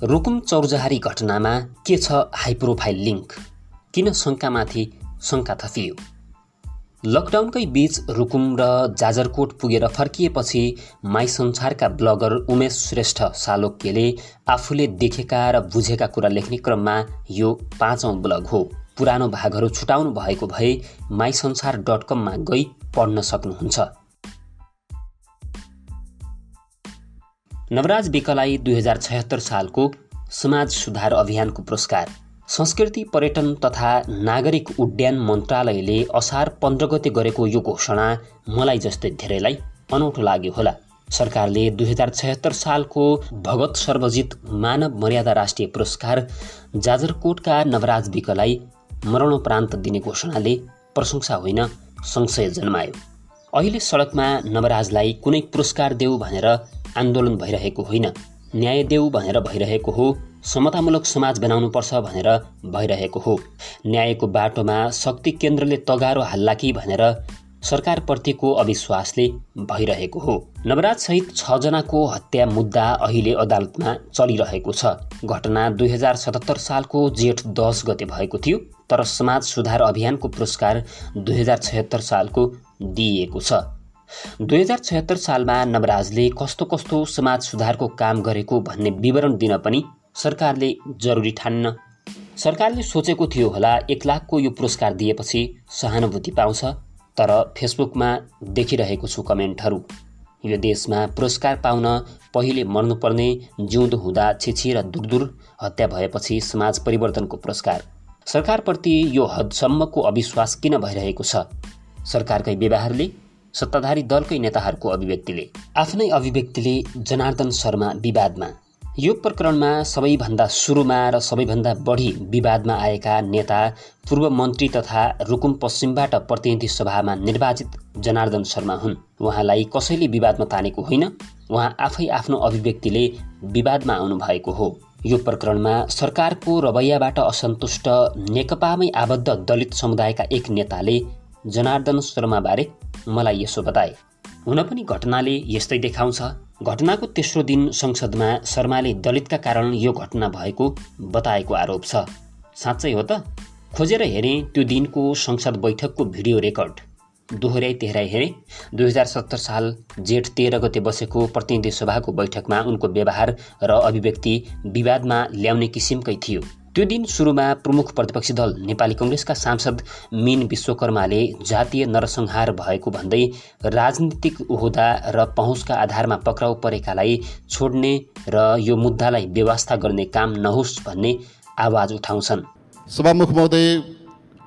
रुकुम चौरजहारी घटनामा के छ हाई प्रोफाइल लिङ्क? किन शङ्कामाथि शङ्का थपियो? लकडाउनकै बीच रुकुम र जाजरकोट पुगेर फर्किएपछि माई संसारका ब्लगर उमेश श्रेष्ठ सालोक्यले आफूले देखेका र बुझेका कुरा लेख्ने क्रममा यो 5औं ब्लग हो। पुरानो भागहरू छुटाउनु भएको भए माईसंसार.com मा गई पढ्न सक्नुहुन्छ। नवराज विकलाई 2076 सालको समाज सुधार अभियानको पुरस्कार। संस्कृति पर्यटन तथा नागरिक उड्डयन मन्त्रालयले असार 15 गते गरेको यो घोषणा मलाई जस्तै धेरैलाई अनौठो लाग्यो होला। सरकारले 2076 सालको भगत सर्वजित मानव मर्यादा राष्ट्रिय पुरस्कार जाजरकोटका नवराज विकलाई मरणोपरान्त दिने घोषणाले प्रशंसा होइन संशय जन्मायो। अहिले सडकमा नवराजलाई कुनै पुरस्कार देऊ भनेर आन्दोलन भइरहेको होइन, न्याय देऊ भनेर भइरहेको हो, समतामूलक समाज बनाउनुपर्छ भनेर भइरहेको हो। न्यायको बाटोमा शक्ति केन्द्रले तगारो हाल्ला कि भनेर सरकारप्रतिको अविश्वासले भइरहेको हो। नवराज सहित 6 जनाको हत्या मुद्दा अहिले अदालतमा चलिरहेको छ। घटना 2077 सालको जेठ 10 गते भएको थियो, तर समाज सुधार अभियानको पुरस्कार 2076 सालको दिइएको छ। 2076 सालमा नवराजले कस्तो कस्तो समाज सुधारको काम गरेको भन्ने विवरण दिन पनि सरकारले जरुरी ठान्न। सरकारले सोचेको थियो होला 1 लाखको यो पुरस्कार दिएपछि सहानुभूति पाउँछ, तर फेसबुकमा देखिरहेको छु कमेन्टहरू। यो देशमा पुरस्कार पाउन पहिले मर्नुपर्ने, जिउँदो हुँदा छिछि र दुरदुर हत्या भएपछि समाज परिवर्तनको पुरस्कार। सरकारप्रति यो हदसम्मको अविश्वास किन भइरहेको छ? सरकारकै व्यवहारले, सत्ताधारी दलकै नेताहरूको अभिव्यक्तिले। आफ्नै अभिव्यक्तिले जनार्दन शर्मा विवादमा। यो प्रकरणमा सबैभन्दा सुरुमा र सबैभन्दा बढी विवादमा आएका नेता पूर्व मन्त्री तथा रुकुम पश्चिमबाट प्रतिनिधि सभामा निर्वाचित जनार्दन शर्मा हुन्। उहाँलाई कसैले विवादमा तानेको होइन, उहाँ आफै आफ्नो अभिव्यक्तिले विवादमा आउनुभएको हो। यो प्रकरणमा सरकारको रवैयाबाट असन्तुष्ट नेकपामै आबद्ध दलित समुदायका एक नेताले जनार्दन शर्माबारे मलाई यसो बताए। हुन पनि घटनाले यस्तै देखाउँछ। घटनाको तेस्रो दिन संसदमा शर्माले दलितका कारण यो घटना भएको बताएको आरोप छ। साँच्चै हो त? खोजेर हेरेँ त्यो दिनको संसद बैठकको भिडियो रेकर्ड। दोहोर्याई तेह्राई हेरेँ। 2070 साल जेठ 13 गते बसेको प्रतिनिधि सभाको बैठकमा उनको व्यवहार र अभिव्यक्ति विवादमा ल्याउने किसिमकै थियो। त्यो दिन सुरुमा प्रमुख प्रतिपक्षी दल नेपाली कङ्ग्रेसका सांसद मीन विश्वकर्माले जातीय नरसंहार भएको भन्दै राजनीतिक ओहदा र पहुँचका आधारमा पक्राउ परेकालाई छोड्ने र यो मुद्दालाई व्यवस्था गर्ने काम नहोस् भन्ने आवाज उठाउँछन्। सभामुख महोदय,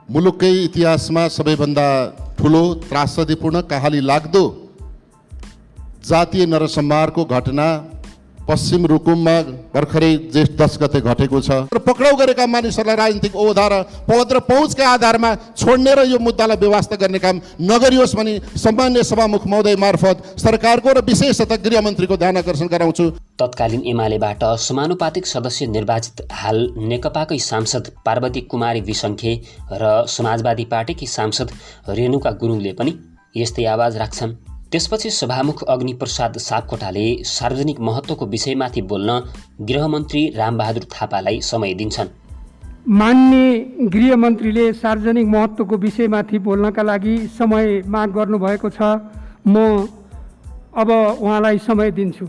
मुलुककै इतिहासमा सबैभन्दा ठुलो त्रासदीपूर्ण कहाली लाग्दो जातीय नरसंहारको घटना पश्चिम रुकुममा भर्खरै जेठ 10 गते घटेको छ। र पक्राउ गरेका मानिसहरूलाई राजनीतिक ओहदा र पद र पहुँचका आधारमा छोड्ने र यो मुद्दालाई व्यवस्था गर्ने काम नगरियोस् भनी सम्मान्य सभामुख महोदय मार्फत सरकारको र विशेषतः गृहमन्त्रीको ध्यान आकर्षण गराउँछु। तत्कालीन एमालेबाट समानुपातिक सदस्य निर्वाचित हाल नेकपाकै सांसद पार्वती कुमारी विसङ्खे र समाजवादी पार्टीकी सांसद रेणुका गुरुङले पनि यस्तै आवाज राख्छन्। त्यसपछि सभामुख अग्निप्रसाद सापकोटाले सार्वजनिक महत्त्वको विषयमाथि बोल्न गृहमन्त्री रामबहादुर थापालाई समय दिन्छन्। मान्य गृहमन्त्रीले सार्वजनिक महत्त्वको विषयमाथि बोल्नका लागि समय माग गर्नुभएको छ। म अब उहाँलाई समय दिन्छु।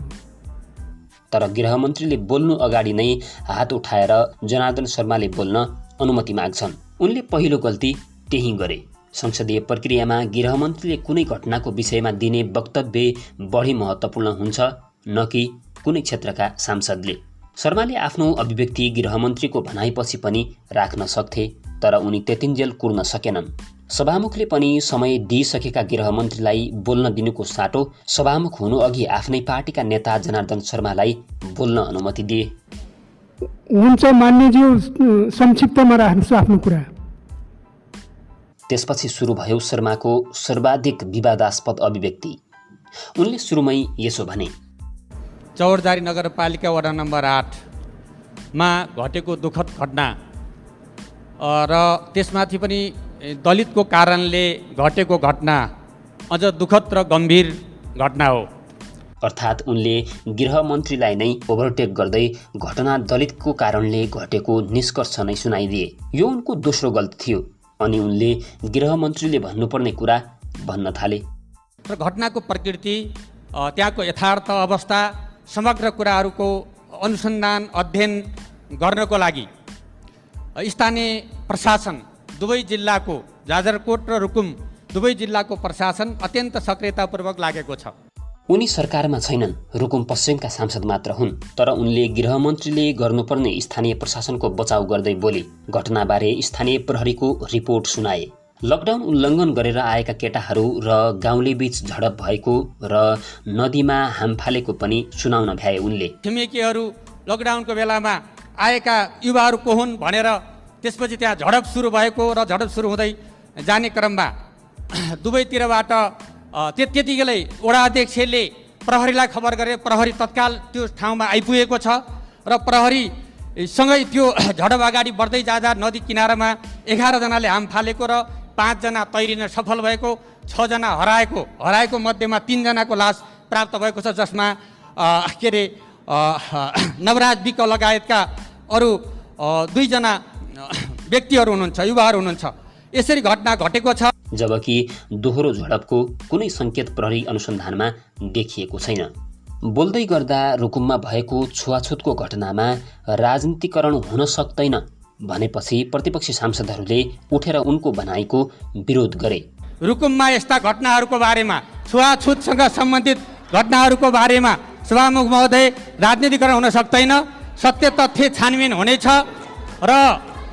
तर गृहमन्त्रीले बोल्नु अगाडि नै हात उठाएर जनार्दन शर्माले बोल्न अनुमति माग्छन्। उनले पहिलो गल्ती त्यही गरे। संसदीय प्रक्रियामा गृहमन्त्रीले कुनै घटनाको विषयमा दिने वक्तव्य बढी महत्त्वपूर्ण हुन्छ, न कि कुनै क्षेत्रका सांसदले। शर्माले आफ्नो अभिव्यक्ति गृहमन्त्रीको भनाइपछि पनि राख्न सक्थे, तर उनी त्यतिन्जेल कुर्न सकेनन्। सभामुखले पनि समय दिइसकेका गृहमन्त्रीलाई बोल्न दिनुको साटो सभामुख हुनु अघि आफ्नै पार्टीका नेता जनार्दन शर्मालाई बोल्न अनुमति दिए। हुन्छ मान्यज्यू, संक्षिप्तमा राख्नुहोस् आफ्नो कुरा। त्यसपछि सुरु भयो शर्माको सर्वाधिक विवादास्पद अभिव्यक्ति। उनले सुरुमै यसो भने। चौरजहारी नगरपालिका वडा नम्बर 8 मा घटेको दुःखद घटना र त्यसमाथि पनि दलितको कारणले घटेको घटना अझ दुःखद र गम्भीर घटना हो। अर्थात् उनले गृहमन्त्रीलाई नै ओभरटेक गर्दै घटना दलितको कारणले घटेको निष्कर्ष नै सुनाइदिए। यो उनको दोस्रो गल्ती थियो अनि उनले गृहमन्त्रीले भन्नुपर्ने कुरा भन्न थाले। र घटनाको प्रकृति, त्यहाँको यथार्थ अवस्था, समग्र कुराहरूको अनुसन्धान अध्ययन गर्नको लागि स्थानीय प्रशासन दुवै जिल्लाको, जाजरकोट र रुकुम दुवै जिल्लाको प्रशासन अत्यन्त सक्रियतापूर्वक लागेको छ। उनी सरकारमा छैनन्, रुकुम पश्चिमका सांसद मात्र हुन्, तर उनले गृहमन्त्रीले गर्नुपर्ने स्थानीय प्रशासनको बचाउ गर्दै बोले। घटनाबारे स्थानीय प्रहरीको रिपोर्ट सुनाए। लकडाउन उल्लङ्घन गरेर आएका केटाहरू र गाउँले बीच झडप भएको र नदीमा हाम फालेको पनि सुनाउन भ्याए उनले। छिमेकीहरू लकडाउनको बेलामा आएका युवाहरू को हुन् भनेर त्यसपछि त्यहाँ झडप सुरु भएको र झडप सुरु हुँदै जाने क्रममा दुवैतिरबाट त्यतिखेरै वडा अध्यक्षले प्रहरीलाई खबर गरे। प्रहरी तत्काल त्यो ठाउँमा आइपुगेको छ र प्रहरीसँगै त्यो झडप अगाडि बढ्दै जाँदा नदी किनारामा 11 जनाले हाम फालेको र 5 जना तैरिन सफल भएको, 6 जना हराएको मध्येमा 3 जनाको लास प्राप्त भएको छ, जसमा नवराज विक लगायतका अरू 2 जना व्यक्तिहरू हुनुहुन्छ, युवाहरू हुनुहुन्छ। यसरी घटना घटेको छ। जबकि दोहोरो झडपको कुनै सङ्केत प्रहरी अनुसन्धानमा देखिएको छैन। बोल्दै गर्दा रुकुममा भएको छुवाछुतको घटनामा राजनीतिकरण हुन सक्दैन भनेपछि प्रतिपक्षी सांसदहरूले उठेर उनको भनाइको विरोध गरे। रुकुममा यस्ता घटनाहरूको बारेमा, छुवाछुतसँग सम्बन्धित घटनाहरूको बारेमा सभामुख महोदय राजनीतिकरण हुन सक्दैन, सत्य तथ्य छानबिन हुनेछ। र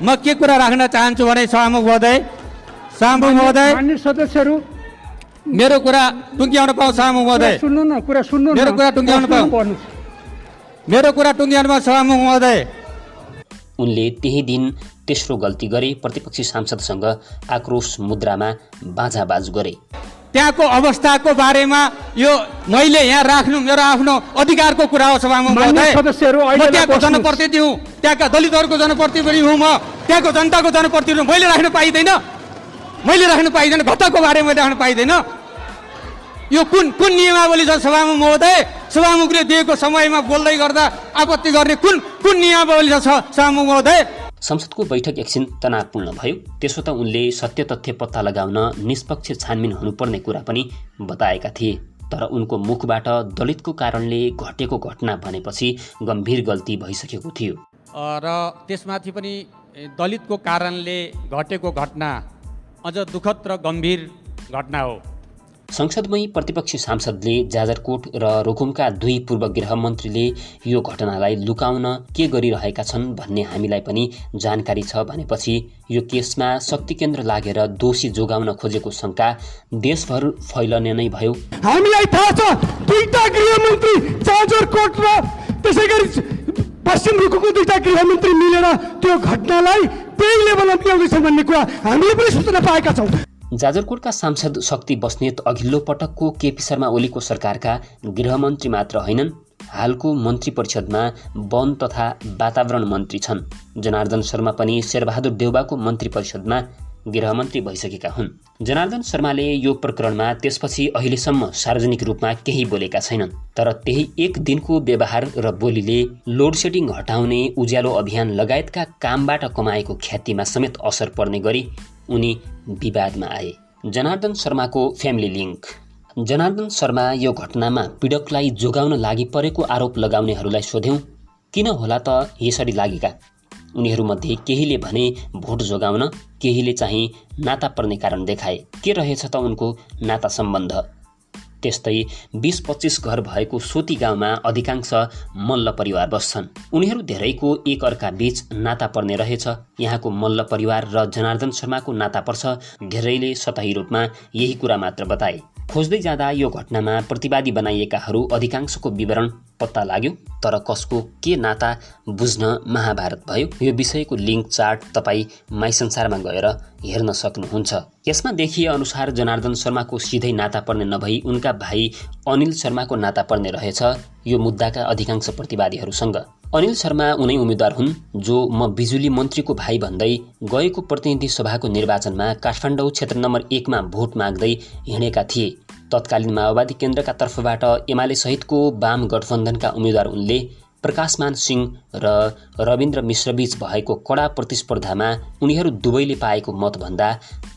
म के कुरा राख्न चाहन्छु भने सभामुख महोदय, मान्य सदस्यहरू मेरो कुरा टुङ्ग्याउन पाऊ। सभामुख महोदय सुन्नु न, कुरा सुन्नु न, मेरो कुरा टुङ्ग्याउन पाऊ, मेरो कुरा टुङ्ग्याउन पाऊ सभामुख महोदय। उनले त्यही दिन तेस्रो गल्ती गरे। प्रतिपक्षी सांसदसँग आक्रोश मुद्रामा बाजाबाज गरे। त्यहाँको अवस्थाको बारेमा यो मैले यहाँ राख्नु मेरो आफ्नो अधिकारको कुरा हो सभामुख महोदय। म त्यहाँको जनप्रतिनिधि हुँ, त्यहाँका दलितहरूको जनप्रतिनिधि हुँ, म त्यहाँको जनताको जनप्रतिनिधि मैले राख्न पाइँदैन, घटनाको बारेमा मैले राख्न पाइँदैन। यो कुन नियमावली छ सभामुख महोदय? सभामुखले दिएको समयमा बोल्दै गर्दा आपत्ति गर्ने कुन नियमावली छ सभामुख महोदय? संसदको बैठक एकछिन तनावपूर्ण भयो। त्यसो त उनले सत्य तथ्य पत्ता लगाउन निष्पक्ष छानबिन हुनुपर्ने कुरा पनि बताएका थिए, तर उनको मुखबाट दलितको कारणले घटेको घटना भनेपछि गम्भीर गल्ती भइसकेको थियो। र त्यसमाथि पनि दलितको कारणले घटेको घटना अझ दुःखद र गम्भीर घटना हो। संसदमै प्रतिपक्षी सांसदले जाजरकोट र रुकुमका 2 पूर्व गृहमन्त्रीले यो घटनालाई लुकाउन के गरिरहेका छन् भन्ने हामीलाई पनि जानकारी छ भनेपछि यो केसमा शक्ति केन्द्र लागेर दोषी जोगाउन खोजेको शङ्का देशभर फैलने नै भयो। हामीलाई थाहा छ 2टा गृहमन्त्री जाजरकोट र त्यसैगरी पश्चिम रुकुमको 2टा गृहमन्त्री मिलेर त्यो घटनालाई त्यही लेभलमा पुर्याउँदैछन् भन्ने कुरा हामीले पनि सूचना पाएका छौँ। जाजरकोटका सांसद शक्ति बस्नेत अघिल्लो पटकको केपी शर्मा ओलीको सरकारका गृहमन्त्री मात्र होइनन्, हालको मन्त्री परिषदमा वन तथा वातावरण मन्त्री छन्। जनार्दन शर्मा पनि शेरबहादुर देउबाको मन्त्री परिषदमा गृहमन्त्री भइसकेका हुन्। जनार्दन शर्माले यो प्रकरणमा त्यसपछि अहिलेसम्म सार्वजनिक रूपमा केही बोलेका छैनन्, तर त्यही एक दिनको व्यवहार र बोलीले लोडसेडिङ हटाउने, उज्यालो अभियान लगायतका कामबाट कमाएको ख्यातिमा समेत असर पर्ने गरी उनी विवादमा आए। जनार्दन शर्माको फ्यामिली लिङ्क। जनार्दन शर्मा यो घटनामा पीडकलाई जोगाउन लागि परेको आरोप लगाउनेहरूलाई सोध्यौं, किन होला त यसरी लागेका? उनीहरूमध्ये केहीले भने भोट जोगाउन, केहीले चाहिँ नाता पर्ने कारण देखाए। के रहेछ त उनको नाता सम्बन्ध? त्यस्तै 20-25 घर भएको सोती गाउँमा अधिकांश मल्ल परिवार बस्छन्। उनीहरू धेरैको एक अर्का बीच नाता पर्ने रहेछ। यहाँको मल्ल परिवार र जनार्दन शर्माको नाता पर्छ। धेरैले सतही रूपमा यही कुरा मात्र बताए। खोज्दै जाँदा यो घटनामा प्रतिवादी बनाइएकाहरू अधिकांशको विवरण पत्ता लाग्यो, तर कसको के नाता बुझ्न महाभारत भयो। यो विषयको लिङ्क चार्ट तपाईँ माई संसारमा गएर हेर्न सक्नुहुन्छ। यसमा देखिए अनुसार जनार्दन शर्माको सिधै नाता पर्ने नभई उनका भाइ अनिल शर्माको नाता पर्ने रहेछ यो मुद्दाका अधिकांश प्रतिवादीहरूसँग। अनिल शर्मा उनै उम्मेद्वार हुन् जो म बिजुली मन्त्रीको भाइ भन्दै गएको प्रतिनिधि सभाको निर्वाचनमा काठमाडौँ क्षेत्र नम्बर 1 मा भोट माग्दै हिँडेका थिए। तत्कालीन माओवादी केन्द्रका तर्फबाट एमाले सहितको वाम गठबन्धनका उम्मेद्वार उनले प्रकाशमान सिंह र रविन्द्र मिश्रबीच भएको कडा प्रतिस्पर्धामा उनीहरू दुवैले पाएको मतभन्दा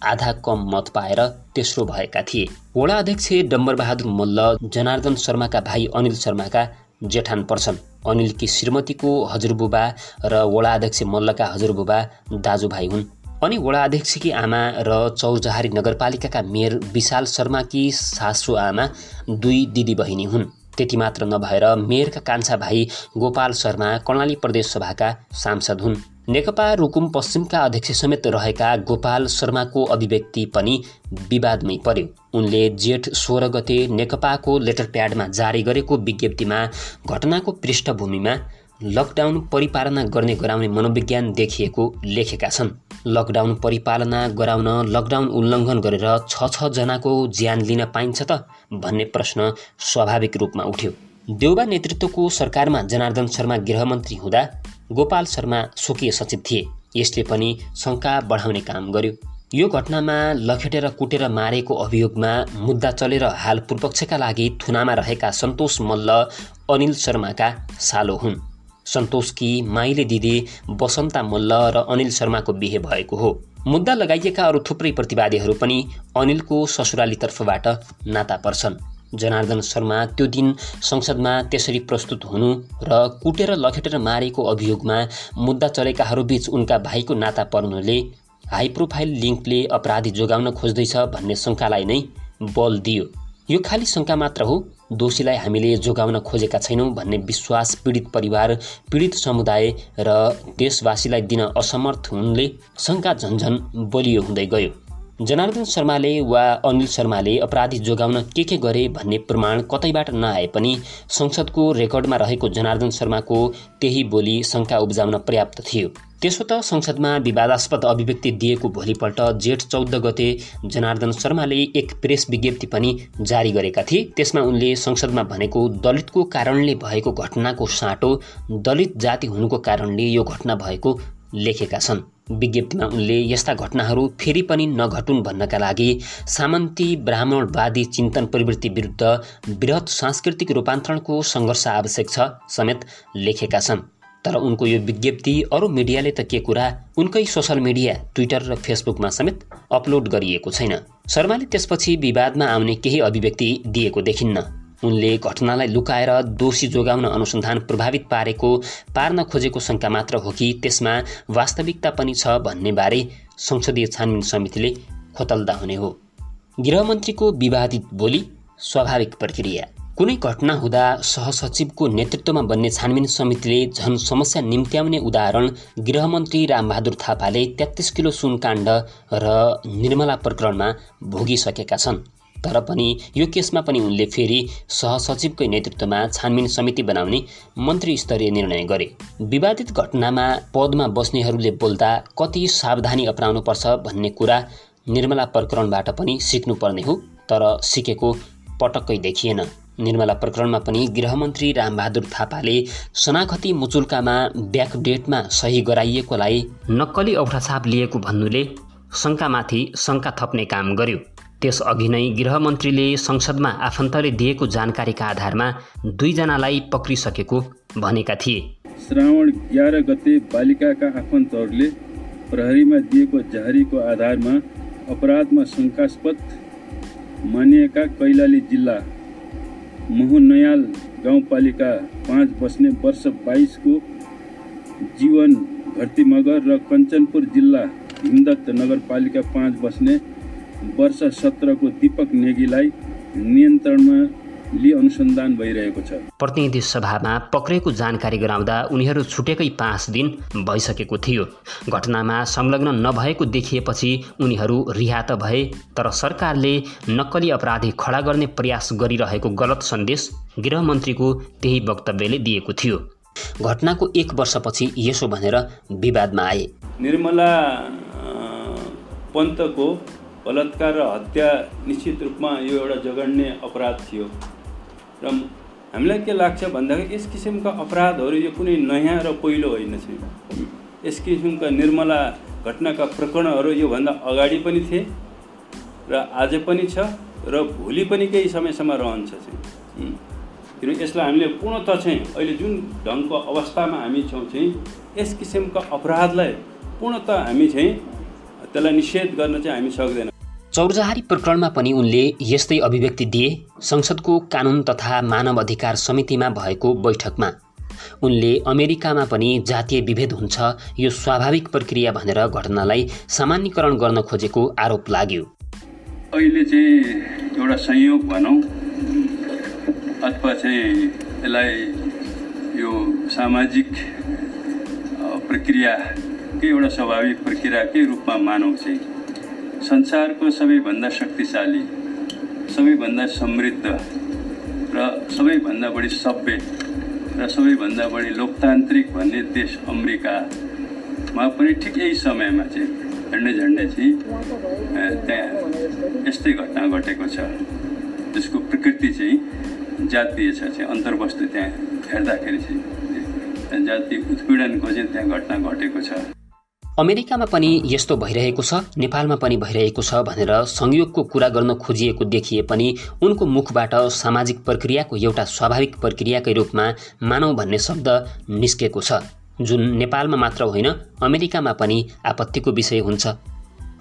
आधा कम मत पाएर तेस्रो भएका थिए। वडा अध्यक्ष डम्बरबहादुर मल्ल जनार्दन शर्माका भाइ अनिल शर्माका जेठान पर्छन्। अनिलकी श्रीमतीको हजुरबुबा र वडा अध्यक्ष मल्लका हजुरबुबा दाजुभाइ हुन्। अनि वडा अध्यक्षकी आमा र चौजहारी नगरपालिकाका मेयर विशाल शर्माकी सासु आमा 2 दिदी बहिनी हुन्। त्यति मात्र नभएर मेयरका कान्छा भाइ गोपाल शर्मा कर्णाली प्रदेश सभाका सांसद हुन्। नेकपा रुकुम पश्चिमका अध्यक्ष समेत रहेका गोपाल शर्माको अभिव्यक्ति पनि विवादमै पर्यो। उनले जेठ 16 गते नेकपाको लेटर प्याडमा जारी गरेको विज्ञप्तिमा घटनाको पृष्ठभूमिमा लकडाउन परिपालना गर्ने गराउने मनोविज्ञान देखिएको लेखेका छन्। लकडाउन परिपालना गराउन लकडाउन उल्लङ्घन गरेर 6 जनाको ज्यान लिन पाइन्छ त भन्ने प्रश्न स्वाभाविक रूपमा उठ्यो। देउबा नेतृत्वको सरकारमा जनार्दन शर्मा गृहमन्त्री हुँदा गोपाल शर्मा स्वकीय सचिव थिए। यसले पनि शङ्का बढाउने काम गर्यो। यो घटनामा लखेटेर कुटेर मारेको अभियोगमा मुद्दा चलेर हाल पूर्वपक्षका लागि थुनामा रहेका सन्तोष मल्ल अनिल शर्माका सालो हुन्। सन्तोषकी माइली दिदी बसन्ता मल्ल र अनिल शर्माको बिहे भएको हो। मुद्दा लगाइएका अरू थुप्रै प्रतिवादीहरू पनि अनिलको ससुराली तर्फबाट नाता पर्छन्। जनार्दन शर्मा त्यो दिन संसदमा त्यसरी प्रस्तुत हुनु र कुटेर लखेटेर मारेको अभियोगमा मुद्दा चलेकाहरूबीच उनका भाइको नाता पर्नुले हाई प्रोफाइल लिङ्कले अपराधी जोगाउन खोज्दैछ भन्ने शङ्कालाई नै बल दियो। यो खाली शङ्का मात्र हो, दोषीलाई हामीले जोगाउन खोजेका छैनौँ भन्ने विश्वास पीडित परिवार, पीडित समुदाय र देशवासीलाई दिन असमर्थ हुनुले शङ्का झन्झन बलियो हुँदै गयो। जनार्दन शर्माले वा अनिल शर्माले अपराधी जोगाउन के गरे भन्ने प्रमाण कतैबाट नआए पनि संसदको रेकर्डमा रहेको जनार्दन शर्माको त्यही बोली शङ्का उब्जाउन पर्याप्त थियो। त्यसो त संसदमा विवादास्पद अभिव्यक्ति दिएको भोलिपल्ट जेठ 14 गते जनार्दन शर्माले एक प्रेस विज्ञप्ति पनि जारी गरेका थिए। त्यसमा उनले संसदमा भनेको दलितको कारणले भएको घटनाको साँटो दलित जाति हुनुको कारणले यो घटना भएको लेखेका छन्। विज्ञप्तिमा उनले यस्ता घटनाहरू फेरि पनि नघटुन् भन्नका लागि सामन्ती ब्राह्मणवादी चिन्तन प्रवृत्ति विरुद्ध बृहत सांस्कृतिक रूपान्तरणको सङ्घर्ष आवश्यक छ समेत लेखेका छन्। तर उनको यो विज्ञप्ति अरू मिडियाले त के कुरा, उनकै सोसल मिडिया ट्विटर र फेसबुकमा समेत अपलोड गरिएको छैन। शर्माले त्यसपछि विवादमा आउने केही अभिव्यक्ति दिएको देखिन्न। उनले घटनालाई लुकाएर दोषी जोगाउन अनुसन्धान प्रभावित पार्न खोजेको शङ्का मात्र हो कि त्यसमा वास्तविकता पनि छ भन्ने बारे संसदीय छानबिन समितिले खोतल्दा हुने हो। गृहमन्त्रीको विवादित बोली स्वाभाविक प्रक्रिया। कुनै घटना हुँदा सहसचिवको नेतृत्वमा बन्ने छानबिन समितिले झन समस्या निम्त्याउने उदाहरण गृहमन्त्री रामबहादुर थापाले 33 किलो सुनकाण्ड र निर्मला प्रकरणमा भोगिसकेका छन्। तर पनि यो केसमा पनि उनले फेरि सहसचिवकै नेतृत्वमा छानबिन समिति बनाउने मन्त्री स्तरीय निर्णय गरे। विवादित घटनामा पदमा बस्नेहरूले बोल्दा कति सावधानी अपनाउनुपर्छ भन्ने कुरा निर्मला प्रकरणबाट पनि सिक्नुपर्ने हो, तर सिकेको पटक्कै देखिएन। निर्मला प्रकरणमा पनि गृहमन्त्री रामबहादुर थापाले शनाखती मुचुल्कामा ब्याकडेटमा सही गराइएकोलाई नक्कली औठाछाप लिएको भन्नुले शङ्कामाथि शङ्का थप्ने काम गर्यो। त्यसअघि नै गृहमन्त्रीले संसदमा आफन्तले दिएको जानकारीका आधारमा 2 जनालाई पक्रिसकेको भनेका थिए। श्रावण 11 गते बालिकाका आफन्तहरूले प्रहरीमा दिएको जारीको आधारमा अपराधमा शङ्कास्पद मानिएका कैलाली जिल्ला मोहनयाल गाउँपालिका 5 बस्ने वर्ष 22 को जीवन भर्ती मगर र कञ्चनपुर जिल्ला हिमदत्त नगरपालिका 5 बस्ने वर्ष 17 को दीपक नेगीलाई नियन्त्रणमा लिई अनुसन्धान भइरहेको छ। प्रतिनिधि सभामा पक्रेको जानकारी गराउँदा उनीहरू छुटेकै 5 दिन भइसकेको थियो। घटनामा संलग्न नभएको देखिएपछि उनीहरू रिहा त भए, तर सरकारले नक्कली अपराधी खडा गर्ने प्रयास गरिरहेको गलत सन्देश गृहमन्त्रीको त्यही वक्तव्यले दिएको थियो। घटनाको 1 वर्षपछि यसो भनेर विवादमा आए। निर्मला पन्तको बलात्कार र हत्या निश्चित रूपमा यो एउटा जघन्य अपराध थियो र हामीलाई के लाग्छ भन्दाखेरि यस किसिमका अपराधहरू यो कुनै नयाँ र पहिलो होइन छ। यस किसिमका निर्मला घटनाका प्रकरणहरू योभन्दा अगाडि पनि थिए र आज पनि छ र भोलि पनि केही समयसम्म रहन्छ चाहिँ। किनभने यसलाई हामीले पूर्णतः चाहिँ अहिले जुन ढङ्गको अवस्थामा हामी छौँ चाहिँ यस किसिमका अपराधलाई पूर्णतः हामी चाहिँ त्यसलाई निषेध गर्न चाहिँ हामी सक्दैनौँ। चौरजहारी प्रकरणमा पनि उनले यस्तै अभिव्यक्ति दिए। संसदको कानुन तथा मानव अधिकार समितिमा भएको बैठकमा उनले अमेरिकामा पनि जातीय विभेद हुन्छ, यो स्वाभाविक प्रक्रिया भनेर घटनालाई सामान्यीकरण गर्न खोजेको आरोप लाग्यो। अहिले चाहिँ एउटा संयोग भनौँ अथवा चाहिँ यसलाई यो सामाजिक प्रक्रियाकै एउटा स्वाभाविक प्रक्रियाकै रूपमा मानौँ चाहिँ संसारको सबैभन्दा शक्तिशाली, सबैभन्दा समृद्ध र सबैभन्दा बढी सभ्य र सबैभन्दा बढी लोकतान्त्रिक भन्ने देश अमेरिकामा पनि ठिक यही समयमा चाहिँ झन्डै चाहिँ त्यहाँ यस्तै घटना घटेको छ। त्यसको प्रकृति चाहिँ जातीय छ चाहिँ अन्तर्वस्तु त्यहाँ हेर्दाखेरि चाहिँ जातीय उत्पीडनको चाहिँ त्यहाँ घटना घटेको छ। अमेरिकामा पनि यस्तो भइरहेको छ, नेपालमा पनि भइरहेको छ भनेर संयोगको कुरा गर्न खोजिएको देखिए पनि उनको मुखबाट सामाजिक प्रक्रियाको एउटा स्वाभाविक प्रक्रियाकै रूपमा मानौँ भन्ने शब्द निस्केको छ, जुन नेपालमा मात्र होइन अमेरिकामा पनि आपत्तिको विषय हुन्छ।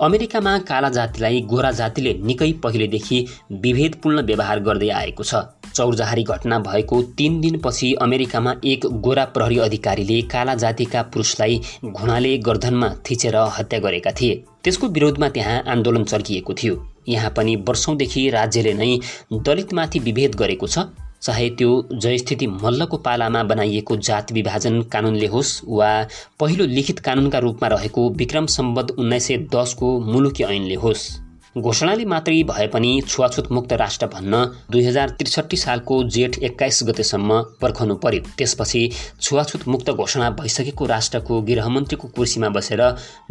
अमेरिकामा काला जातिलाई गोरा जातिले निकै पहिलेदेखि विभेदपूर्ण व्यवहार गर्दै आएको छ। चौरजहारी घटना भएको 3 दिनपछि अमेरिकामा एक गोरा प्रहरी अधिकारीले काला जातिका पुरुषलाई घुँडाले गर्दनमा थिचेर हत्या गरेका थिए। त्यसको विरोधमा त्यहाँ आन्दोलन चर्किएको थियो। यहाँ पनि वर्षौंदेखि राज्यले नै दलितमाथि विभेद गरेको छ, चाहे त्यो जयस्थिति मल्लको पालामा बनाइएको जाति विभाजन कानुनले होस् वा पहिलो लिखित कानुनका रूपमा रहेको विक्रम सम्वत 1910 को मुलुकी ऐनले होस्। घोषणाले मात्रै भए पनि छुवाछुत मुक्त राष्ट्र भन्न 2063 सालको जेठ 21 गतेसम्म पर्खनु पर्यो। त्यसपछि छुवाछुत मुक्त घोषणा भइसकेको राष्ट्रको गृहमन्त्रीको कुर्सीमा बसेर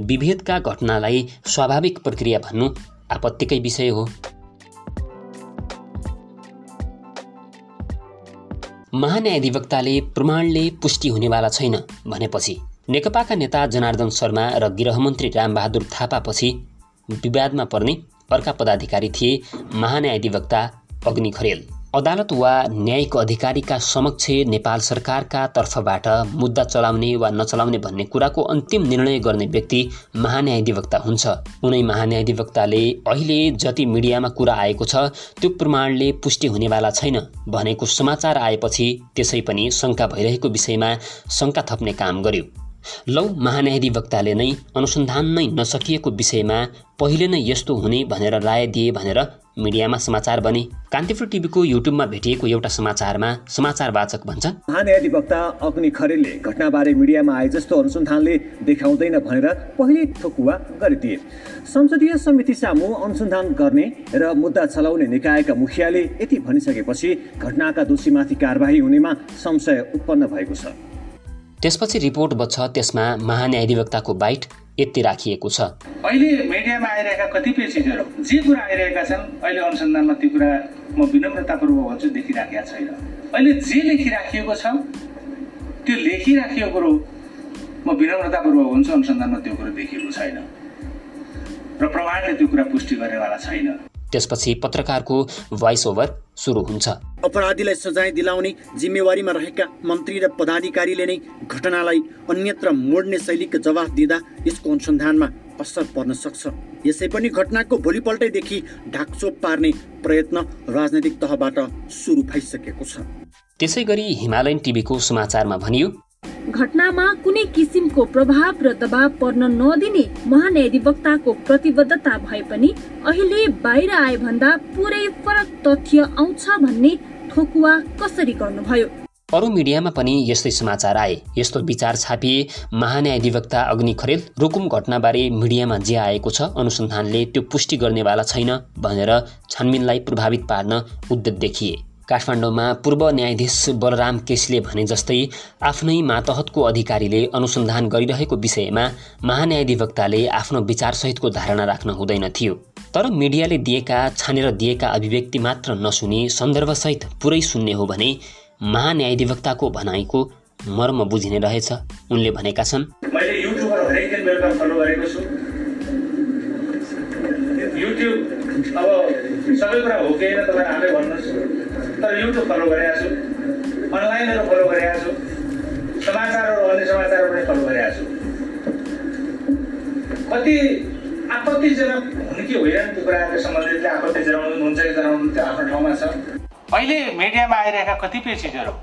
विभेदका घटनालाई स्वाभाविक प्रक्रिया भन्नु आपत्तिकै विषय हो। महान्यायाधिवक्ताले प्रमाणले पुष्टि हुनेवाला छैन भनेपछि नेकपाका नेता जनार्दन शर्मा र गृहमन्त्री रामबहादुर थापापछि विवादमा पर्ने अर्का पदाधिकारी थिए महान्यायाधिवक्ता अग्नि खरेल। अदालत वा न्यायिक अधिकारीका समक्ष नेपाल सरकारका तर्फबाट मुद्दा चलाउने वा नचलाउने भन्ने कुराको अन्तिम निर्णय गर्ने व्यक्ति महान्यायाधिवक्ता हुन्छ। उनै महान्यायाधिवक्ताले अहिले जति मिडियामा कुरा आएको छ त्यो प्रमाणले पुष्टि हुनेवाला छैन भनेको समाचार आएपछि त्यसै पनि शङ्का भइरहेको विषयमा शङ्का थप्ने काम गर्यो। लौ महान्यायाधिवक्ताले नै अनुसन्धान नै नसकिएको विषयमा पहिले नै यस्तो हुने भनेर राय दिए भनेर मिडियामा समाचार बने। कान्तिपुर टिभीको युट्युबमा भेटिएको एउटा समाचारमा समाचारवाचक भन्छ, महान्यायाधिवक्ता अग्नि खरेलले घटनाबारे मिडियामा आए जस्तो अनुसन्धानले देखाउँदैन भनेर पहिले ठोकुवा गरिदिए। संसदीय समिति सामु अनुसन्धान गर्ने र मुद्दा चलाउने निकायका मुखियाले यति भनिसकेपछि घटनाका दोषीमाथि कारबाही हुनेमा संशय उत्पन्न भएको छ। त्यसपछि रिपोर्ट बच्छ, त्यसमा महान्यायाधिवक्ताको बाइट यति राखिएको छ। अहिले मिडियामा आइरहेका कतिपय चिजहरू जे कुरा आइरहेका छन् अहिले अनुसन्धानमा त्यो कुरा म विनम्रतापूर्वक भन्छु देखिराखेका छैन। अहिले जे लेखिराखिएको छ त्यो लेखिराखिएको कुरो म विनम्रतापूर्वक भन्छु अनुसन्धानमा त्यो कुरो देखिएको छैन र प्रमाणले त्यो कुरा पुष्टि गर्नेवाला छैन। त्यसपछि पत्रकारको भोइस ओभर सुरु हुन्छ। अपराधीलाई सजाय दिलाउने जिम्मेवारीमा रहेका मन्त्री र पदाधिकारीले नै घटनालाई अन्यत्र मोड्ने शैलीको जवाफ दिँदा यसको अनुसन्धानमा असर पर्न सक्छ। यसै पनि घटनाको भोलिपल्टैदेखि ढाकछोप पार्ने प्रयत्न राजनैतिक तहबाट सुरु भइसकेको छ। त्यसैगरी हिमालयन टिभीको समाचारमा भनियो, घटनामा कुनै किसिमको प्रभाव र दबाव पर्न नदिने महान्यायाधिवक्ताको प्रतिबद्धता भए पनि अहिले बाहिर आए भन्दा पुरै फरक तथ्य आउँछ भन्ने ठोकुवा कसरी गर्नुभयो? अरू मिडियामा पनि यस्तै समाचार आए। यस्तो विचार छापिए, महान्यायाधिवक्ता अग्नि खरेल रुकुम घटनाबारे मिडियामा जे आएको छ अनुसन्धानले त्यो पुष्टि गर्नेवाला छैन भनेर छानबिनलाई प्रभावित पार्न उद्यत देखिए। काठमाडौँमा पूर्व न्यायाधीश बलराम केसीले भने जस्तै आफ्नै मातहतको अधिकारीले अनुसन्धान गरिरहेको विषयमा महान्यायाधिवक्ताले आफ्नो विचारसहितको धारणा राख्न हुँदैन थियो। तर मिडियाले दिएका छानेर दिएका अभिव्यक्ति मात्र नसुनी सन्दर्भसहित पुरै सुन्ने हो भने महान्यायाधिवक्ताको भनाइको मर्म बुझिने रहेछ। उनले भनेका छन्, मैले युट्युबमा हरेक दिन फलो गरेको छु। युट्युब अब सबै कुरा हो कि होइन तपाईँ आफै भन्नुहोस्। तर युट्युब फलो गरेको छु, अनलाइनहरू फलो गरेको छु, समाचारहरू अन्य समाचारहरू पनि फलो गरेको छु। कति आपत्तिजनक हुने कि होइन त्यो कुराहरू सम्बन्धित आपत्ति जनाउनुहुन्छ कि जनाउनु त्यो आफ्नो ठाउँमा छ। अहिले मिडियामा आइरहेका कतिपय चिजहरू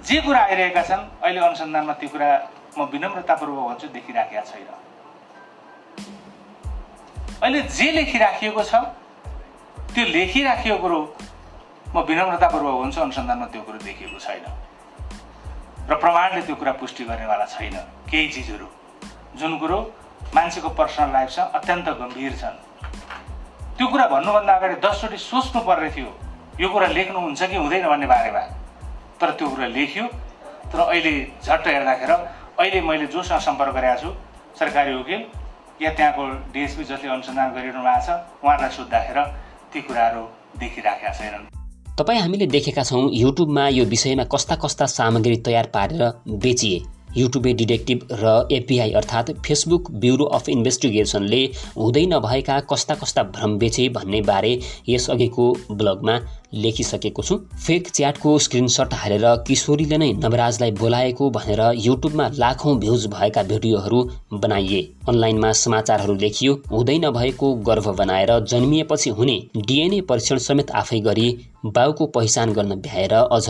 जे कुरा आइरहेका छन् अहिले अनुसन्धानमा त्यो कुरा म विनम्रतापूर्वक भन्छु देखिराखेका छैन। अहिले जे लेखिराखिएको छ त्यो लेखिराखिएको कुरो म विनम्रतापूर्वक भन्छु अनुसन्धानमा त्यो कुरो देखिएको छैन र प्रमाणले त्यो कुरा पुष्टि गर्नेवाला छैन। केही चिजहरू जुन कुरो मान्छेको पर्सनल लाइफसँग अत्यन्त गम्भीर छन् त्यो कुरा भन्नुभन्दा अगाडि 10 चोटि सोच्नु पर्ने थियो यो कुरा लेख्नुहुन्छ कि हुँदैन भन्ने बारेमा। तर त्यो कुरा लेखियो। तर अहिले झट्ट हेर्दाखेरि अहिले मैले जोसँग सम्पर्क गरेको छु सरकारी वकिल या त्यहाँको डिएसपी जसले अनुसन्धान गरिरहनु भएको छ उहाँलाई सोद्धाखेरि ती कुराहरू देखिराखेका छैनन्। तपाईँ हामीले देखेका छौँ युट्युबमा यो विषयमा कस्ता कस्ता सामग्री तयार पारेर बेचिए। युट्युबे डिटेक्टिभ र एपीआई अर्थात् फेसबुक ब्युरो अफ इन्भेस्टिगेसनले हुँदै नभएका कस्ता कस्ता भ्रम बेचे भन्ने बारे यसअघिको ब्लगमा लेखिसकेको छु। फेक च्याटको स्क्रिनसट हालेर किशोरीले नै नवराजलाई बोलाएको भनेर युट्युबमा लाखौं भ्युज भएका भिडियोहरू बनाइए। अनलाइनमा समाचारहरू लेखियो। हुँदै नभएको गर्भ बनाएर जन्मिएपछि हुने डिएनए परीक्षण समेत आफै गरी बाउको पहिचान गर्न भ्याएर अझ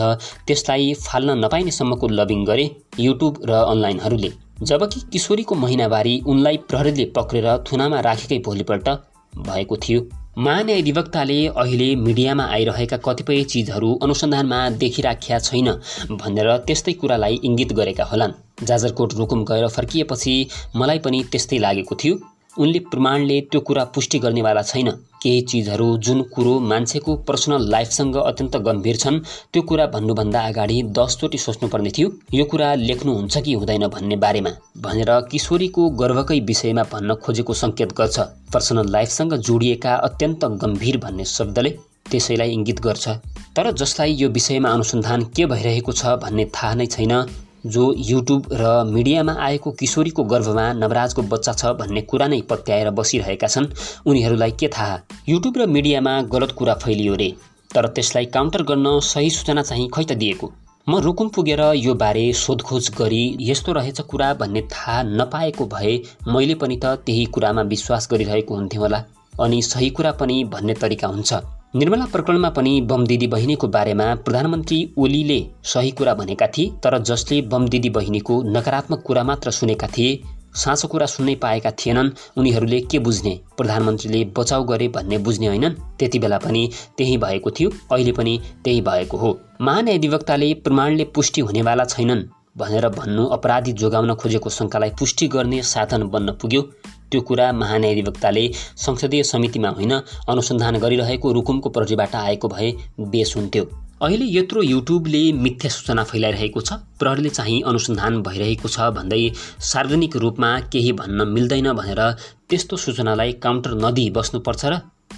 त्यसलाई फाल्न नपाइनेसम्मको लबिङ गरे युट्युब र अनलाइनहरूले। जबकि किशोरीको महिनावारी उनलाई प्रहरीले पक्रेर थुनामा राखेकै भोलिपल्ट भएको थियो। महान्यायाधिवक्ताले अहिले मिडियामा आइरहेका कतिपय चिजहरू अनुसन्धानमा देखिराख्या छैन भनेर त्यस्तै कुरालाई इङ्गित गरेका होलान्। जाजरकोट रुकुम गएर फर्किएपछि मलाई पनि त्यस्तै लागेको थियो। उनले प्रमाणले त्यो कुरा पुष्टि गर्नेवाला छैन। केही चिजहरू जुन कुरो मान्छेको पर्सनल लाइफसँग अत्यन्त गम्भीर छन् त्यो कुरा भन्नुभन्दा अगाडि 10 चोटि सोच्नुपर्ने थियो यो कुरा लेख्नुहुन्छ कि हुँदैन भन्ने बारेमा भनेर किशोरीको गर्भकै विषयमा भन्न खोजेको संकेत गर्छ। पर्सनल लाइफसँग जोडिएका अत्यन्त गम्भीर भन्ने शब्दले त्यसैलाई इङ्गित गर्छ। तर जसलाई यो विषयमा अनुसन्धान के भइरहेको छ भन्ने थाहा नै छैन, जो युट्युब र मिडियामा आएको किशोरीको गर्भमा नवराजको बच्चा छ भन्ने कुरा नै पत्याएर बसिरहेका छन्, उनीहरूलाई के थाहा युट्युब र मिडियामा गलत कुरा फैलियो रे, तर त्यसलाई काउन्टर गर्न सही सूचना चाहिँ खै त दिएको। म रुकुम पुगेर यो बारे सोधखोज गरी यस्तो रहेछ कुरा भन्ने थाहा नपाएको भए मैले पनि त त्यही कुरामा विश्वास गरिरहेको हुन्थेँ होला। अनि सही कुरा पनि भन्ने तरिका हुन्छ। निर्मला प्रकरणमा पनि बम दिदी बहिनीको बारेमा प्रधानमन्त्री ओलीले सही कुरा भनेका थिए, तर जसले बम दिदी बहिनीको नकारात्मक कुरा मात्र सुनेका थिए, साँचो कुरा सुन्नै पाएका थिएनन्, उनीहरूले के बुझ्ने? प्रधानमन्त्रीले बचाउ गरे भन्ने बुझ्ने होइनन्? त्यति बेला पनि त्यही भएको थियो, अहिले पनि त्यही भएको हो। महान्यायाधिवक्ताले प्रमाणले पुष्टि हुनेवाला छैनन् भनेर भन्नु अपराधी जोगाउन खोजेको शङ्कालाई पुष्टि गर्ने साधन बन्न पुग्यो। त्यो कुरा महान्यायाधिवक्ताले संसदीय समितिमा होइन अनुसन्धान गरिरहेको रुकुमको प्रहरीबाट आएको भए बेस हुन्थ्यो। अहिले यत्रो युट्युबले मिथ्या सूचना फैलाइरहेको छ, प्रहरीले चाहिँ अनुसन्धान भइरहेको छ भन्दै सार्वजनिक रूपमा केही भन्न मिल्दैन भनेर त्यस्तो सूचनालाई काउन्टर नदिई बस्नुपर्छ र?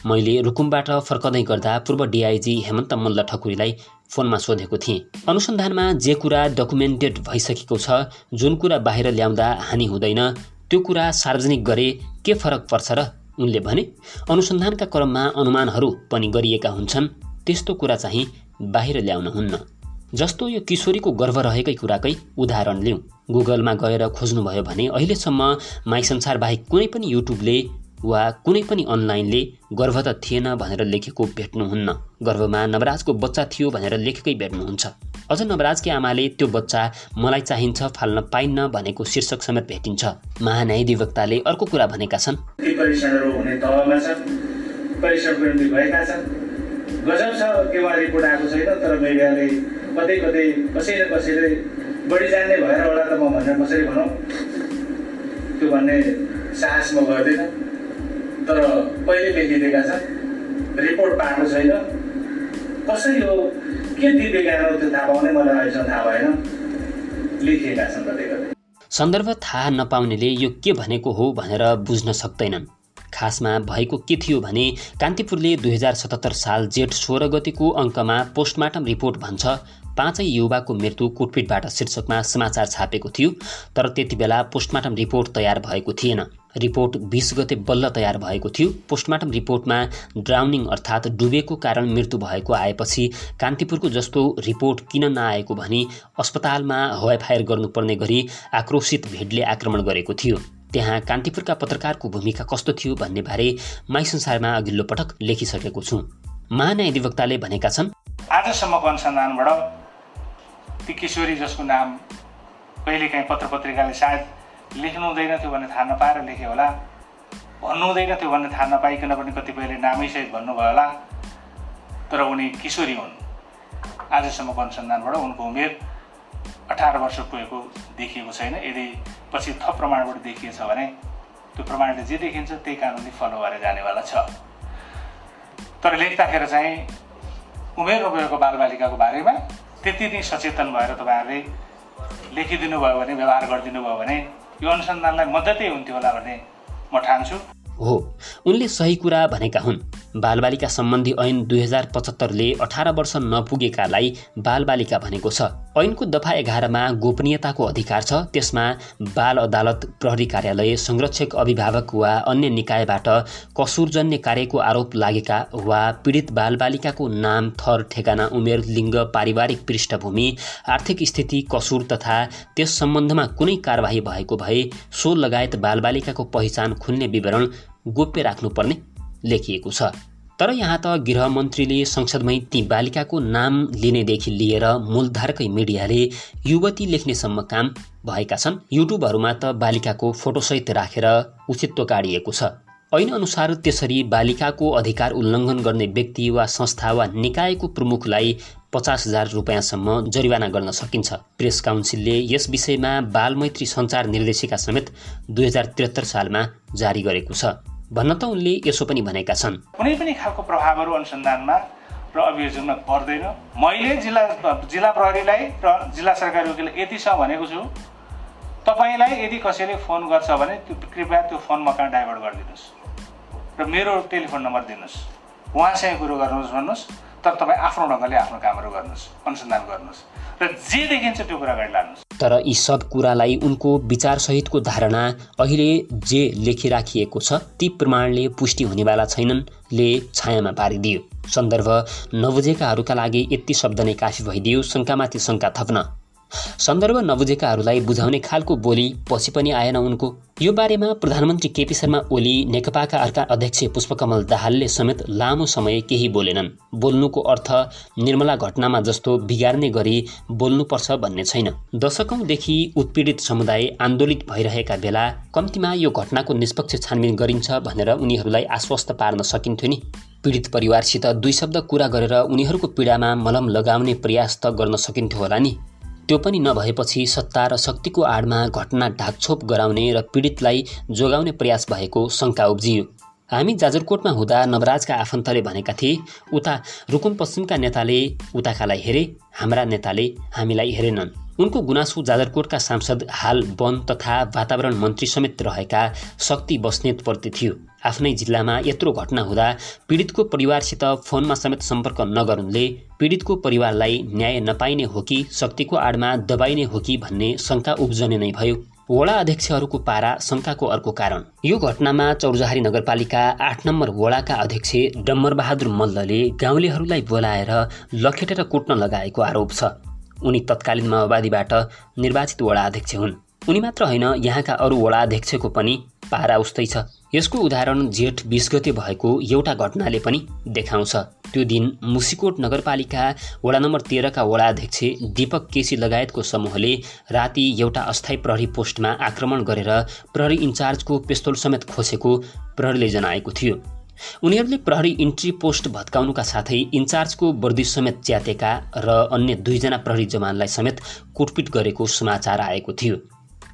मैले रुकुमबाट फर्कँदै गर्दा पूर्व डिआइजी हेमन्त मल्ल ठकुरीलाई फोनमा सोधेको थिएँ। अनुसन्धानमा जे कुरा डकुमेन्टेड भइसकेको छ, जुन कुरा बाहिर ल्याउँदा हानि हुँदैन त्यो कुरा सार्वजनिक गरे के फरक पर्छ र? उनले भने अनुसन्धानका क्रममा अनुमानहरू पनि गरिएका हुन्छन्, त्यस्तो कुरा चाहिँ बाहिर ल्याउन हुन्न। जस्तो यो किशोरीको गर्भ रहेकै कुराकै उदाहरण लिउँ। गुगलमा गएर खोज्नुभयो भने अहिलेसम्म माई संसार बाहेक कुनै पनि युट्युबले वा कुनै पनि अनलाइनले गर्भ त थिएन भनेर लेखेको भेट्नुहुन्न। गर्भमा नवराजको बच्चा थियो भनेर लेखेकै भेट्नुहुन्छ। अझ नवराजकी आमाले त्यो बच्चा मलाई चाहिन्छ फाल्न पाइन्न भनेको शीर्षक समेत भेटिन्छ। महान्यायाधिवक्ताले अर्को कुरा भनेका छन्, परीक्षणहरू हुने तहमा छन्, परीक्षण पनि भएका छन्। गजब छ केमा रिपोर्ट आएको छैन, तर मिडियाले कतै कतै कसै न कसैले बढी जान्ने भएर होला त म भनेर कसरी भनौँ त्यो भन्ने साहस म गर्दैन। तर पहिले लेखिदिएका छन्, रिपोर्ट पाएको छैन, कसरी हो के दिव्य ज्ञान हो त्यो थाहा पाउने मलाई अहिलेसम्म थाहा भएन, लेखिएका छन् कतै कतै। सन्दर्भ थाहा नपाउनेले यो के भनेको हो भनेर बुझ्न सक्दैनन्। खासमा भएको के थियो भने कान्तिपुरले 2077 साल जेठ 16 गतिको अङ्कमा पोस्टमार्टम रिपोर्ट भन्छ 5 युवाको मृत्यु कुटपिटबाट शीर्षकमा समाचार छापेको थियो। तर त्यति बेला पोस्टमार्टम रिपोर्ट तयार भएको थिएन। रिपोर्ट 20 गते बल्ल तयार भएको थियो। पोस्टमार्टम रिपोर्टमा ड्राउनिङ अर्थात् डुबेको कारण मृत्यु भएको आएपछि कान्तिपुरको जस्तो रिपोर्ट किन नआएको भनी अस्पतालमा हवाईफायर गर्नुपर्ने गरी आक्रोशित भिडले आक्रमण गरेको थियो। त्यहाँ कान्तिपुरका पत्रकारको भूमिका कस्तो थियो भन्ने बारे माई संसारमा अघिल्लो पटक लेखिसकेको छु। महान्यायाधिवक्ताले भनेका छन्, आजसम्मको अनुसन्धानबाट ती किशोरी जसको नाम कहिलेकाहीँ पत्रपत्रिकाले सायद लेख्नु हुँदैन थियो भन्ने थाहा नपाएर लेखे होला, भन्नु हुँदैन थियो भन्ने थाहा नपाइकन पनि कतिपयले नामैसहित भन्नुभयो होला, तर उनी किशोरी हुन्। आजसम्मको अनुसन्धानबाट उनको उमेर 18 वर्ष पुगेको देखिएको छैन। यदि पछि थप प्रमाणबाट देखिएछ भने त्यो प्रमाणले जे देखिन्छ त्यही कानुनले फलो भएर जानेवाला छ। तर लेख्दाखेरि चाहिँ उमेर नभएको बालबालिकाको बारेमा त्यति नै सचेतन भएर तपाईँहरूले लेखिदिनु भयो भने, व्यवहार गरिदिनु भयो भने यो अनुसन्धानलाई मद्दतै हुन्थ्यो होला भन्ने म ठान्छु। हो, उनले सही कुरा भनेका हुन्। बालबालिका सम्बन्धी ऐन 2075ले 18 वर्ष नपुगेकालाई बालबालिका भनेको छ। ऐनको दफा 11 मा गोपनीयताको अधिकार छ। त्यसमा बाल अदालत, प्रहरी कार्यालय, संरक्षक अभिभावक वा अन्य निकायबाट कसुरजन्य कार्यको आरोप लागेका वा पीडित बालबालिकाको नाम, थर, ठेगाना, उमेर, लिङ्ग, पारिवारिक पृष्ठभूमि, आर्थिक स्थिति, कसुर तथा त्यस सम्बन्धमा कुनै कारबाही भएको भए सो लगायत बालबालिकाको पहिचान खुल्ने विवरण गोप्य राख्नुपर्ने लेखिएको छ। तर यहाँ त गृहमन्त्रीले संसदमै ती बालिकाको नाम लिनेदेखि लिएर मूलधारकै मिडियाले युवती लेख्नेसम्म काम भएका छन्। युट्युबहरूमा त बालिकाको फोटोसहित राखेर उचित्व काढिएको छ। ऐन अनुसार त्यसरी बालिकाको अधिकार उल्लङ्घन गर्ने व्यक्ति वा संस्था वा निकायको प्रमुखलाई 50,000 रुपियाँसम्म जरिवाना गर्न सकिन्छ। प्रेस काउन्सिलले यस विषयमा बालमैत्री सञ्चार निर्देशिका समेत 2073 सालमा जारी गरेको छ। भन्न त उनले यसो पनि भनेका छन्, कुनै पनि खालको प्रभावहरू अनुसन्धानमा र अभियोजनमा पर्दैन। मैले जिल्ला प्रहरीलाई र जिल्ला सरकारी वकिललाई यति छ भनेको छु, तपाईँलाई यदि कसैले फोन गर्छ भने कृपया त्यो फोन मकहाँ डाइभर्ट गरिदिनुहोस् र मेरो टेलिफोन नम्बर दिनुहोस्, उहाँसँग कुरो गर्नुहोस् भन्नुहोस्। तर तपाईँ आफ्नो ढङ्गले आफ्नो कामहरू गर्नुहोस्, अनुसन्धान गर्नुहोस् र जे देखिन्छ त्यो कुरा गरिलानुहोस्। तर यी सब कुरालाई उनको विचारसहितको धारणा अहिले जे लेखिराखिएको छ ती प्रमाणले पुष्टि हुनेवाला छैनन् ले छायामा पारिदियो। सन्दर्भ नबुझेकाहरूका लागि यति शब्द नै काफी भइदियो शङ्कामाथि शङ्का थप्न। सन्दर्भ नबुझेकाहरूलाई बुझाउने खालको बोली पछि पनि आएन उनको। यो बारेमा प्रधानमन्त्री केपी शर्मा ओली, नेकपाका अर्का अध्यक्ष पुष्पकमल दाहालले समेत लामो समय केही बोलेनन्। बोल्नुको अर्थ निर्मला घटनामा जस्तो बिगार्ने गरी बोल्नुपर्छ भन्ने छैन। दशकौंदेखि उत्पीडित समुदाय आन्दोलित भइरहेका बेला कम्तीमा यो घटनाको निष्पक्ष छानबिन गरिन्छ भनेर उनीहरूलाई आश्वस्त पार्न सकिन्थ्यो नि। पीडित परिवारसित 2 शब्द कुरा गरेर उनीहरूको पीडामा मलम लगाउने प्रयास त गर्न सकिन्थ्यो होला नि। त्यो पनि नभएपछि सत्ता र शक्तिको आडमा घटना ढाकछोप गराउने र पीडितलाई जोगाउने प्रयास भएको शङ्का उब्जियो। हामी जाजरकोटमा हुँदा नवराजका आफन्तले भनेका थिए, उता रुकुम पश्चिमका नेताले उताकालाई हेरे, हाम्रा नेताले हामीलाई हेरेनन्। उनको गुनासो जाजरकोटका सांसद, हाल वन तथा वातावरण मन्त्री समेत रहेका शक्ति बस्नेतप्रति थियो। आफ्नै जिल्लामा यत्रो घटना हुँदा पीडितको परिवारसित फोनमा समेत सम्पर्क नगर्नुले पीडितको परिवारलाई न्याय नपाइने हो कि शक्तिको आडमा दबाइने हो कि भन्ने शङ्का उब्जने नै भयो। वडा अध्यक्षहरूको पारा शङ्काको अर्को कारण। यो घटनामा चौरजहारी नगरपालिका 8 नम्बर वडाका अध्यक्ष डम्बरबहादुर मल्लले गाउँलेहरूलाई बोलाएर लखेटेर कुट्न लगाएको आरोप छ। उनी तत्कालीन माओवादीबाट निर्वाचित वडा अध्यक्ष हुन्। उनी मात्र होइन, यहाँका अरू वडा अध्यक्षको पनि पारा उस्तै छ। यसको उदाहरण जेठ 20 गते भएको एउटा घटनाले पनि देखाउँछ। त्यो दिन मुसिकोट नगरपालिका वडा नम्बर 13 का वडा अध्यक्ष दीपक केसी लगायतको समूहले राति एउटा अस्थायी प्रहरी पोस्टमा आक्रमण गरेर प्रहरी इन्चार्जको पिस्तोल समेत खोसेको प्रहरीले जनाएको थियो। उनीहरूले प्रहरी इन्ट्री पोस्ट भत्काउनुका साथै इन्चार्जको वर्दी समेत च्यातेका र अन्य 2 जना प्रहरी जवानलाई समेत कुटपिट गरेको समाचार आएको थियो।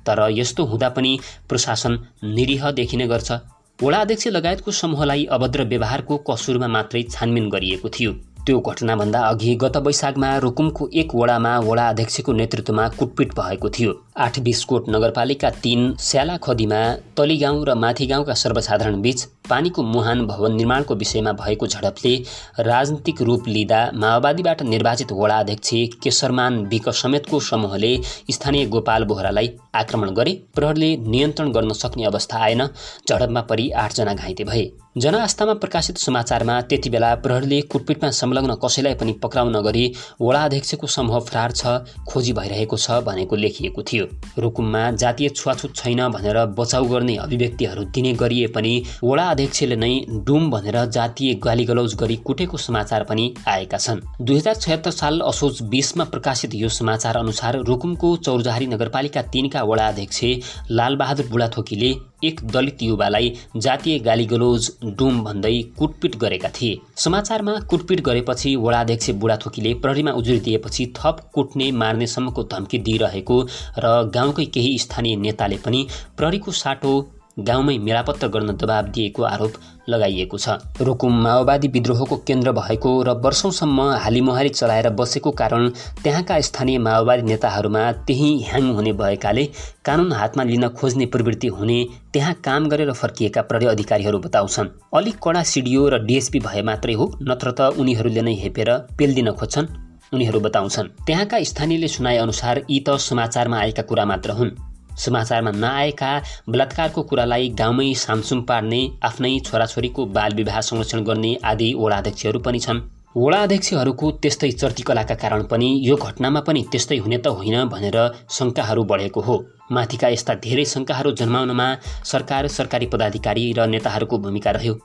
तर यस्तो हुँदा पनि प्रशासन निरीह देखिने गर्छ। वडा अध्यक्ष लगायतको समूहलाई अभद्र व्यवहारको कसुरमा मात्रै छानबिन गरिएको थियो। त्यो घटनाभन्दा अघि गत वैशाखमा रुकुमको 1 वडामा वडा अध्यक्षको नेतृत्वमा कुटपिट भएको थियो। 8 बिस्कोट नगरपालिका 3 स्यालाखदीमा तली गाउँ र माथि गाउँका सर्वसाधारण बीच पानीको मुहान भवन निर्माणको विषयमा भएको झडपले राजनीतिक रूप लिँदा माओवादीबाट निर्वाचित वडा अध्यक्ष केशरमान विक समेतको समूहले स्थानीय गोपाल बोहरालाई आक्रमण गरे। प्रहरीले नियन्त्रण गर्न सक्ने अवस्था आएन। झडपमा परि 8 जना घाइते भए। जनआस्थामा प्रकाशित समाचारमा त्यति बेला प्रहरीले कुटपिटमा संलग्न कसैलाई पनि पक्राउ नगरी वडा अध्यक्षको समूह फरार छ, खोजी भइरहेको छ भनेको लेखिएको थियो। रुकुममा जातीय छुवाछुत छैन भनेर बचाउ गर्ने अभिव्यक्तिहरू दिने गरिए पनि वडा अध्यक्षले नै डुम भनेर जातीय गालीगलौज गरी कुटेको समाचार पनि आएका छन्। 2076 साल असोज 20 मा प्रकाशित यो समाचार अनुसार रुकुमको चौरजहारी नगरपालिका 3 का वडा अध्यक्ष लालबहादुर बुढाथोकीले एक दलित युवालाई जातीय गालीगलौज डुम भन्दै कुटपिट गरेका थिए। समाचारमा कुटपिट गरेपछि वडा अध्यक्ष बुढाथोकीले प्रहरीमा उजुरी दिएपछि थप कुट्ने मार्नेसम्मको धम्की दिइरहेको र गाउँकै केही स्थानीय नेताले पनि प्रहरीको साटो गाउँमै मेलापत्र गर्न दबाब दिएको आरोप लगाइएको छ। रुकुम माओवादी विद्रोहको केन्द्र भएको र वर्षौंसम्म हालिमुहारी चलाएर बसेको कारण त्यहाँका स्थानीय माओवादी नेताहरूमा त्यही ह्याङ हुने भएकाले कानुन हातमा लिन खोज्ने प्रवृत्ति हुने त्यहाँ काम गरेर फर्किएका प्रहरी अधिकारीहरू बताउँछन्। अलिक कडा सिडिओ र डिएसपी भए मात्रै हो, नत्र त उनीहरूले नै हेपेर पेल्दिन खोज्छन्। उनीहरू बताउँछन् त्यहाँका स्थानीयले सुनाए अनुसार यी त समाचारमा आएका कुरा मात्र हुन्। समाचारमा नआएका बलात्कारको कुरालाई गाउँमै सामसुम पार्ने, आफ्नै छोराछोरीको बाल विवाह संरक्षण गर्ने आदि वडा अध्यक्षहरू पनि छन्। वडा अध्यक्षहरूको त्यस्तै चर्तीकलाका कारण पनि यो घटनामा पनि त्यस्तै हुने त होइन भनेर शङ्काहरू बढेको हो। माथिका यस्ता धेरै शङ्काहरू जन्माउनमा सरकार, सरकारी पदाधिकारी र नेताहरूको भूमिका रह्यो।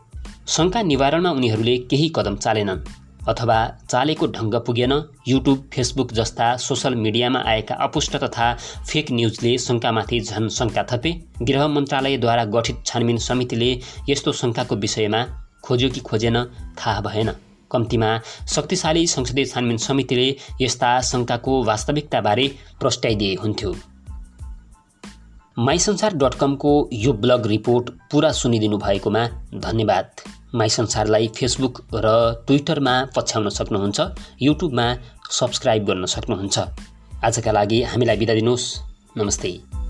शङ्का निवारणमा उनीहरूले केही कदम चालेनन् अथवा चालेको ढङ्ग पुगेन। युट्युब, फेसबुक जस्ता सोसल मिडियामा आएका अपुष्ट तथा फेक न्युजले शङ्कामाथि झन शङ्का थपे। गृह मन्त्रालयद्वारा गठित छानबिन समितिले यस्तो शङ्काको विषयमा खोज्यो कि खोजेन थाहा भएन। कम्तीमा शक्तिशाली संसदीय छानबिन समितिले यस्ता शङ्काको वास्तविकताबारे प्रस्ट्याइदिए हुन्थ्यो। माइसंसार.com को यो ब्लग रिपोर्ट पुरा सुनिदिनु भएकोमा धन्यवाद। माइसंसारलाई फेसबुक र ट्विटरमा पछ्याउन सक्नुहुन्छ, युट्युबमा सब्स्क्राइब गर्न सक्नुहुन्छ। आजका लागि हामीलाई बिदा दिनुहोस्। नमस्ते।